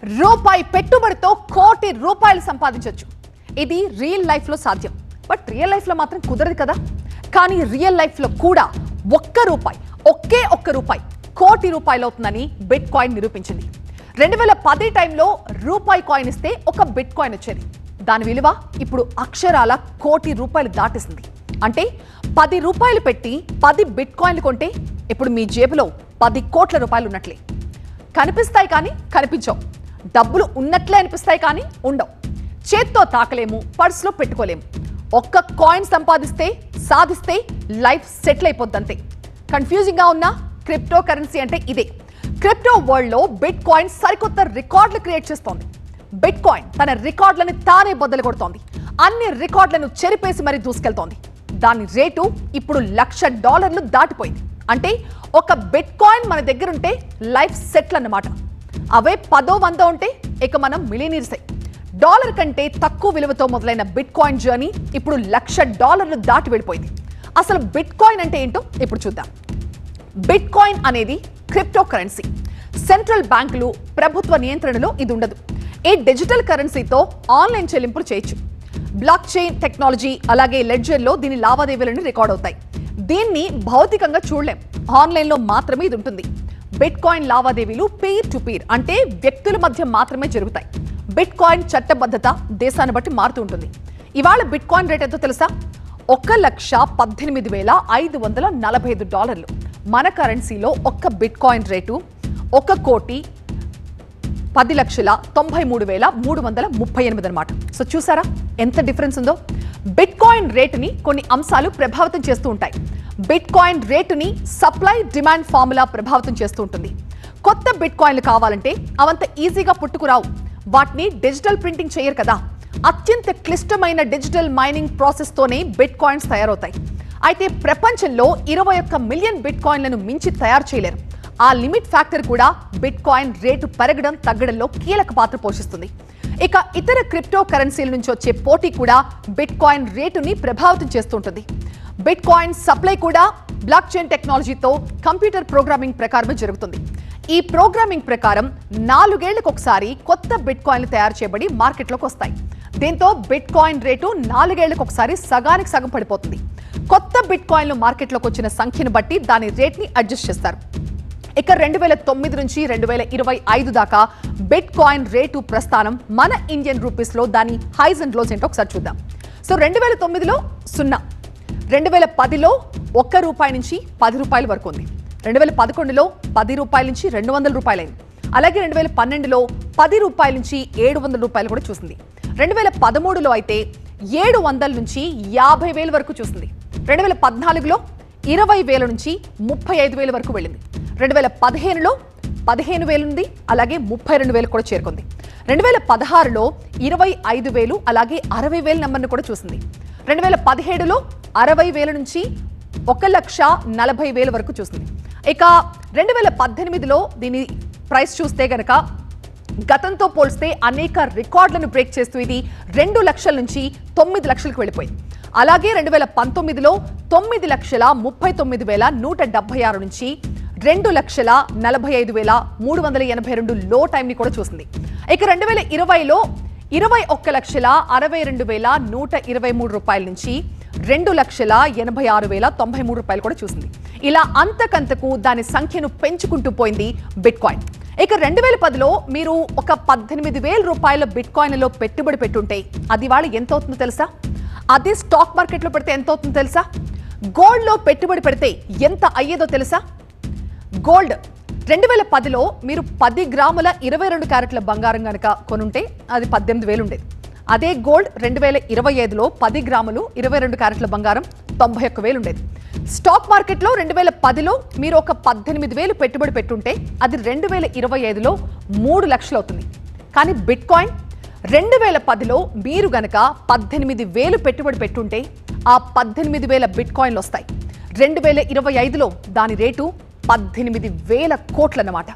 రూపాయి పెట్టుబడితో కోటి రూపాయలు సంపాదించొచ్చు. ఇది రియల్ లైఫ్ లో సాధ్యం. బట్ రియల్ లైఫ్ లో మాత్రం కుదరదు కదా. కానీ రియల్ లైఫ్ లో కూడా ఒకే ఒక్క రూపాయి కోటి రూపాయలు అవుతుందని బిట్ కాయిన్ నిరూపించింది. 2010 టైంలో రూపాయి కాయిన్ ఇస్తే ఒక బిట్ కాయిన్ వచ్చేది. దాని విలువ ఇప్పుడు అక్షరాల కోటి రూపాయలు దాటేసింది. అంటే 10 రూపాయలు పెట్టి 10 బిట్ కాయిన్లు కొంటే ఇప్పుడు మీ జేబులో 10 కోట్ల రూపాయలు ఉన్నట్లే. కనిపిస్తాయి కానీ కనిపించవు. డబ్బులు ఉన్నట్లే అనిపిస్తాయి కానీ ఉండవు. చేత్తో తాకలేము, పర్సులో పెట్టుకోలేము. ఒక్క కాయిన్ సాధిస్తే లైఫ్ సెటిల్ అయిపోద్దంతే. కన్ఫ్యూజింగ్ గా ఉన్న క్రిప్టో కరెన్సీ అంటే ఇదే. క్రిప్టో వరల్డ్ లో బిట్ కాయిన్ సరికొత్త రికార్డులు క్రియేట్ చేస్తోంది. బిట్ కాయిన్ తన రికార్డులను తానే బద్దలు కొడుతోంది. అన్ని రికార్డులను చెరిపేసి మరీ దూసుకెళ్తోంది. దాని రేటు ఇప్పుడు $1,00,000 దాటిపోయింది. అంటే ఒక బిట్ కాయిన్ మన దగ్గర ఉంటే లైఫ్ సెటిల్ అన్నమాట. అవే 10-100 ఉంటే ఇక మనం మిలియనీర్సే. డాలర్ కంటే తక్కువ విలువతో మొదలైన బిట్ కాయిన్ జర్నీ ఇప్పుడు $1,00,000 దాటి వెళ్ళిపోయింది. అసలు బిట్ కాయిన్ అంటే ఏంటో ఇప్పుడు చూద్దాం. బిట్ కాయిన్ అనేది క్రిప్టో కరెన్సీ. సెంట్రల్ బ్యాంకులు, ప్రభుత్వ నియంత్రణలో ఇది ఉండదు. ఈ డిజిటల్ కరెన్సీతో ఆన్లైన్ చెల్లింపులు చేయొచ్చు. బ్లాక్ చైన్ టెక్నాలజీ అలాగే లెడ్జర్లో దీని లావాదేవీలను రికార్డ్ అవుతాయి. దీన్ని భౌతికంగా చూడలేం, ఆన్లైన్లో మాత్రమే ఇది ఉంటుంది. బిట్ కాయిన్ లావాదేవీలు పీర్ టు పీర్ అంటే వ్యక్తుల మధ్య మాత్రమే జరుగుతాయి. బిట్ కాయిన్ చట్టబద్ధత దేశాన్ని బట్టి మారుతూ ఉంటుంది. ఇవాళ బిట్ కాయిన్ రేట్ ఎంతో తెలుసా? $1,18,545. మన కరెన్సీలో ఒక్క బిట్ కాయిన్ రేటు 1,10,93,338 అన్నమాట. సో చూసారా ఎంత డిఫరెన్స్ ఉందో? బిట్ కాయిన్ రేటుని కొన్ని అంశాలు ప్రభావితం చేస్తూ ఉంటాయి. బిట్ కాయిన్ రేటుని సప్లై డిమాండ్ ఫార్ములా ప్రభావితం చేస్తూ ఉంటుంది. కొత్త బిట్ కాయిన్లు కావాలంటే అవంత ఈజీగా పుట్టుకురావు. వాటిని డిజిటల్ ప్రింటింగ్ చేయరు కదా. అత్యంత క్లిష్టమైన డిజిటల్ మైనింగ్ ప్రాసెస్ తోనే బిట్ కాయిన్స్ తయారవుతాయి. అయితే ప్రపంచంలో 21 మిలియన్ బిట్ కాయిన్లను మించి తయారు చేయలేరు. ఆ లిమిట్ ఫ్యాక్టర్ కూడా బిట్ కాయిన్ రేటు పెరగడం తగ్గడంలో కీలక పాత్ర పోషిస్తుంది. ఇక ఇతర క్రిప్టో కరెన్సీల నుంచి వచ్చే పోటీ కూడా బిట్ కాయిన్ రేటుని ప్రభావితం చేస్తుంటుంది. బిట్ కాయిన్ సప్లై కూడా బ్లాక్ చైన్ టెక్నాలజీతో కంప్యూటర్ ప్రోగ్రామింగ్ ప్రకారమే జరుగుతుంది. ఈ ప్రోగ్రామింగ్ ప్రకారం 4 ఏళ్లకు ఒకసారి కొత్త బిట్ కాయిన్లు తయారు చేయబడి మార్కెట్లోకి వస్తాయి. దీంతో బిట్ కాయిన్ రేటు 4 ఏళ్లకు ఒకసారి సగానికి సగం పడిపోతుంది. కొత్త బిట్ కాయిన్లు మార్కెట్లోకి వచ్చిన సంఖ్యను బట్టి దాని రేట్ని అడ్జస్ట్ చేస్తారు. ఇక 2009 నుంచి 2025 దాకా బిట్ కాయిన్ రేటు ప్రస్థానం మన ఇండియన్ రూపీస్లో దాని హైస్ అండ్ లోస్ ఏంటో ఒకసారి చూద్దాం. సో 2009లో 0, 2010లో ₹1 నుంచి ₹10 వరకు ఉంది. 2011లో ₹10 నుంచి ₹200 అయింది. అలాగే 2012లో ₹10 నుంచి ₹700 కూడా చూసింది. 2013లో అయితే 700 నుంచి 50,000 వరకు చూసింది. 2014లో 20,000 నుంచి 35,000 వరకు వెళ్ళింది. 2015లో 15,000 ఉంది, అలాగే 32,000 కూడా చేరుకుంది. 2016లో 25,000 అలాగే 60,000 నెంబర్ను కూడా చూసింది. 2017లో 60,000 నుంచి 1,40,000 వరకు చూసింది. ఇక 2018లో దీని ప్రైస్ చూస్తే గనక గతంతో పోల్స్తే అనేక రికార్డులను బ్రేక్ చేస్తూ ఇది 2 లక్షల నుంచి 9 లక్షలకు వెళ్ళిపోయింది. అలాగే 2019లో 9,39,176 నుంచి 2,45,382 లో టైంని కూడా చూసింది. ఇక 2020లో 21,62,123 నుంచి 2,86,093 కూడా చూసింది. ఇలా అంతకంతకు దాని సంఖ్యను పెంచుకుంటూ పోయింది బిట్ కాయిన్. ఇక 2010లో మీరు ఒక ₹18,000 బిట్ కాయిన్లలో పెట్టుబడి పెట్టుంటే అది వాళ్ళు ఎంత అవుతుందో తెలుసా? అదే స్టాక్ మార్కెట్లో పెడితే ఎంత అవుతుందో తెలుసా? గోల్డ్లో పెట్టుబడి పెడితే ఎంత అయ్యేదో తెలుసా? గోల్డ్ 2010లో మీరు 10 గ్రాముల 22 క్యారెట్ల బంగారం కనుక కొనుంటే అది 18,000 ఉండేది. అదే గోల్డ్ 2025లో 10 గ్రాములు 22 క్యారెట్ల బంగారం 91,000 ఉండేది. స్టాక్ మార్కెట్లో 2010లో మీరు ఒక 18,000 పెట్టుబడి పెట్టుంటే అది 2025లో 3 లక్షలు అవుతుంది. కానీ బిట్ కాయిన్ 2010లో మీరు గనక 18,000 పెట్టుబడి పెట్టుంటే ఆ 18,000 బిట్ కాయిన్లు వస్తాయి. 2025లో దాని రేటు 18,000 కోట్లు అన్నమాట.